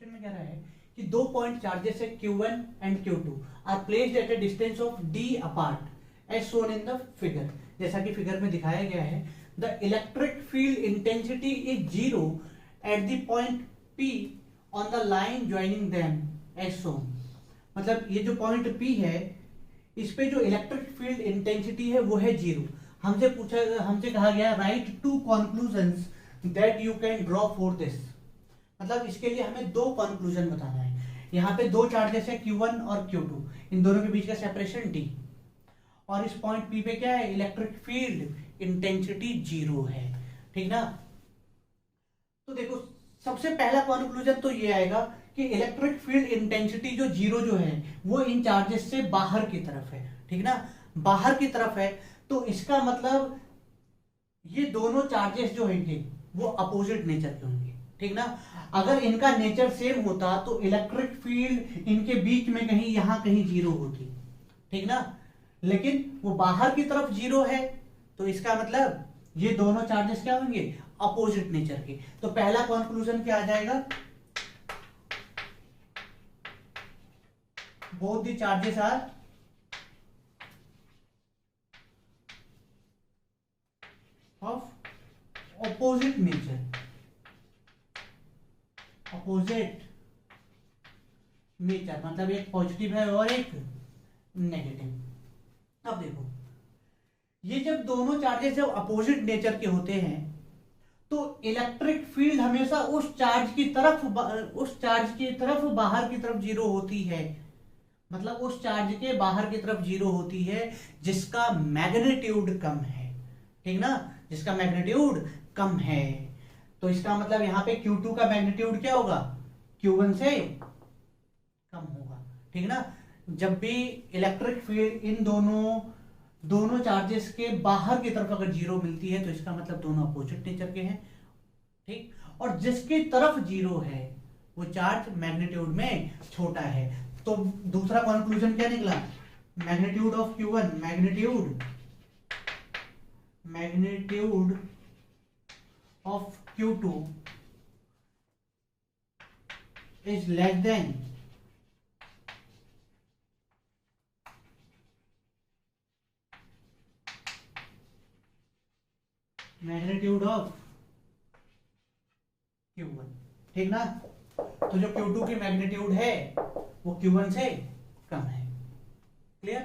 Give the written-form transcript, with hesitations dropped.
Question में कह रहा है कि दो पॉइंट चार्जेस है Q1 and Q2 are placed at a distance of d apart as shown in the figure. जैसा कि फिगर में दिखाया गया है, the electric field intensity is zero at the point P on the line joining them as shown. मतलब ये जो point P है, इस पे जो इलेक्ट्रिक फील्ड इंटेंसिटी है वो है जीरो। हमसे कहा गया write to conclusions that you can draw for this. मतलब इसके लिए हमें दो कंक्लूजन बताना है। यहाँ पे दो चार्जेस है Q1 और Q2, इन दोनों के बीच का सेपरेशन D, और इस पॉइंट P पे क्या है, इलेक्ट्रिक फील्ड इंटेंसिटी जीरो है। ठीक ना। तो देखो, सबसे पहला कंक्लूजन तो ये आएगा कि इलेक्ट्रिक फील्ड इंटेंसिटी जो जीरो जो है वो इन चार्जेस से बाहर की तरफ है। ठीक ना, बाहर की तरफ है, तो इसका मतलब ये दोनों चार्जेस जो होंगे वो अपोजिट नेचर के होंगे। ठीक ना। अगर इनका नेचर सेम होता तो इलेक्ट्रिक फील्ड इनके बीच में कहीं यहां कहीं जीरो होती। ठीक ना, लेकिन वो बाहर की तरफ जीरो है, तो इसका मतलब ये दोनों चार्जेस क्या होंगे, अपोजिट नेचर के। तो पहला कंक्लूजन क्या आ जाएगा, both the charges are of opposite nature, opposite nature मतलब एक पॉजिटिव है और एक नेगेटिव। अब देखो, ये जब दोनों चार्जेस जब अपोजिट नेचर के होते हैं तो इलेक्ट्रिक फील्ड हमेशा उस चार्ज की तरफ बाहर की तरफ जीरो होती है। मतलब उस चार्ज के बाहर की तरफ जीरो होती है जिसका मैग्नीट्यूड कम है। ठीक ना, जिसका मैग्नीट्यूड कम है। तो इसका मतलब यहां पे Q2 का मैग्नीट्यूड क्या होगा, Q1 से कम होगा। ठीक ना। जब भी इलेक्ट्रिक फील्ड इन दोनों चार्जेस के बाहर की तरफ अगर जीरो मिलती है तो इसका मतलब दोनों अपोजिट नेचर के हैं। ठीक, और जिसकी तरफ जीरो है वो चार्ज मैग्नीट्यूड में छोटा है। तो दूसरा कंक्लूजन क्या निकला, magnitude of Q1, magnitude of Q2 is less than magnitude of Q1। ठीक ना। तो जो Q2 की मैग्नीट्यूड है वो Q1 से कम है। क्लियर।